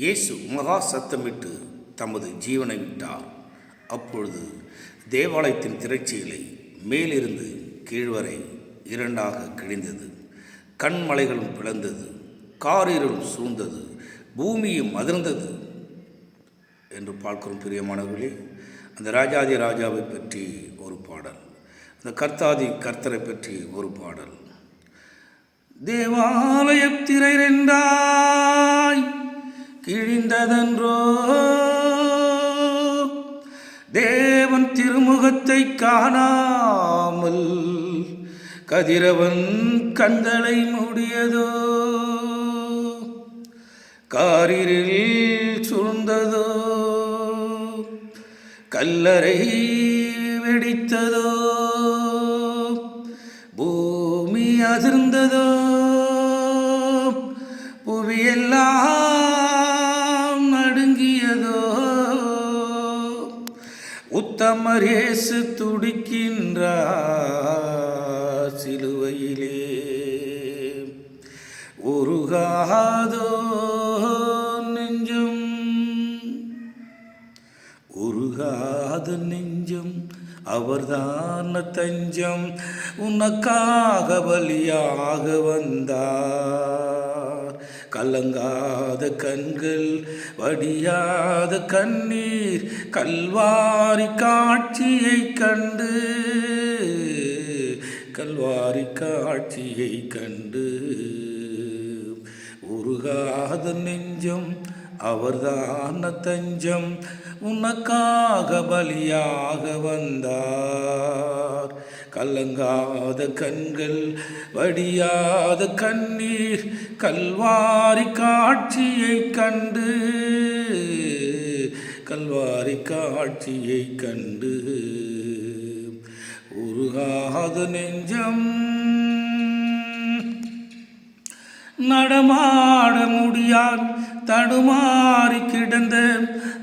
இயேசு மகா சத்தமிட்டு தமது ஜீவனை விட்டார். அப்பொழுது தேவாலயத்தின் திரைச்சீலை மேலிருந்து கீழ்வரை இரண்டாக கிழிந்தது. கண்மலைகளும் பிளந்தது, காரிருளும் சூழ்ந்தது, பூமியும் அதிர்ந்தது என்று பார்க்கிறோம். பிரியமானவர்களே, அந்த ராஜாதி ராஜாவை பற்றி ஒரு பாடல், அந்த கர்த்தாதி கர்த்தரை பற்றி ஒரு பாடல். தேவாலய திரை ரெண்டாய் கிழிந்ததென்றோ, தேவன் திருமுகத்தை காணாமல் கதிரவன் கண்களை மூடியதோ, காரிரில் சூழ்ந்ததோ, கல்லறை வெடித்ததோ, பூமி அதிர்ந்ததோ, புவியெல்லாம் நடுங்கியதோ, உத்தமர் இயேசு துடிக்கின்றார் சிலுவையிலே, உருகாதோ நெஞ்சம், உருகாத நெஞ்சம், அவர்தான் தஞ்சம், உனக்காக பலியாக வந்தார். கலங்காத கண்கள், வடியாத கண்ணீர், கல்வாரி காட்சியை கண்டு, கல்வாரி காட்சியை கண்டு, உருகாத நெஞ்சம், அவர்தான் தஞ்சம், உனக்காக பலியாக வந்தார். கலங்காத கண்கள், வடியாத கண்ணீர், கல்வாரி காட்சியை கண்டு, கல்வாரி காட்சியை கண்டு, உருகாத நெஞ்சம். நடமாட முடியான் தடுமாறி கிடந்த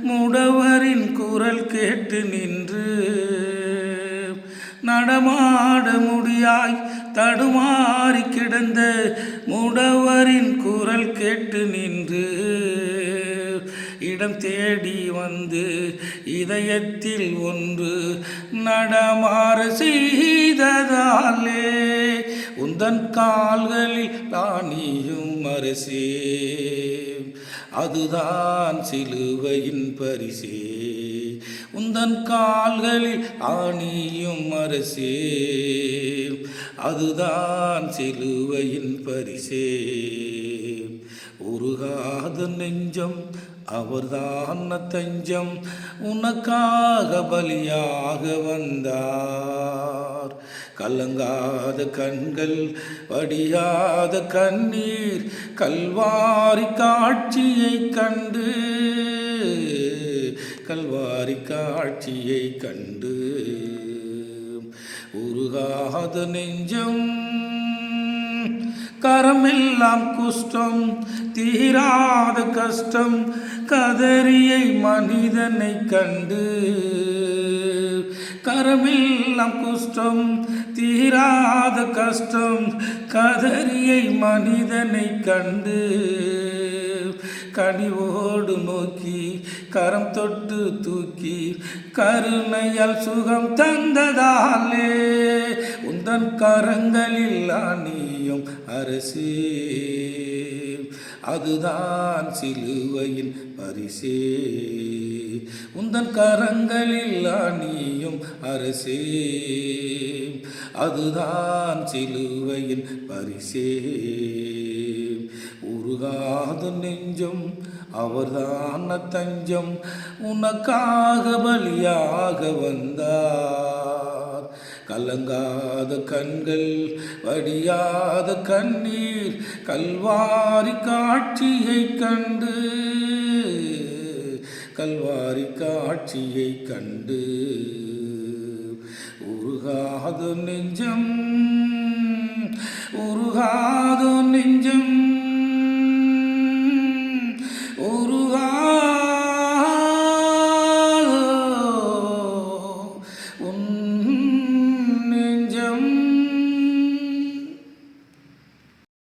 முடவரின் குரல் கேட்டு நின்று, நடமாட முடியாய் தடுமாறி கிடந்த முடவரின் குரல் கேட்டு நின்று, இடம் தேடி வந்து இதயத்தில் ஒன்று நடமாற செய்ததாலே, உந்தன் கால்களில் தானியும் அரசே, அதுதான் சிலுவையின் பரிசே. உந்தன் கால்களில் ஆணியும் அரசே, அதுதான் சிலுவையின் பரிசே. உருகாத நெஞ்சம், அவர்தான் தஞ்சம், உனக்காக பலியாக வந்தார். கலங்காத கண்கள், வடியாத கண்ணீர், கல்வாரி காட்சியை கண்டு, கல்வாரி காட்சியை கண்டு, உருகாத நெஞ்சம். கரமெல்லாம் குஷ்டம், தீராத கஷ்டம், கதறியை மனிதனை கண்டு, கரமெல்லாம் குஷ்டம், தீராத கஷ்டம், கதறியை மனிதனை கண்டு, கனிவோடு நோக்கி கரம் தொட்டு தூக்கி கருணையால் சுகம் தந்ததாலே, உந்தன் கரங்களில் ஆணியும் அரசே, அதுதான் சிலுவையின் பரிசே. உந்தன் கரங்களில் ஆணியும் அரசே, அதுதான் சிலுவையின் பரிசே. உருகாத நெஞ்சம், அவர்தான் தஞ்சம், உனக்காக பலியாக வந்தார். கலங்காத கண்கள், வடியாத கண்ணீர், கல்வாரி காட்சியை கண்டு, கல்வாரி காட்சியை கண்டு, உருகாத நெஞ்சம், உருகாத நெஞ்சம்.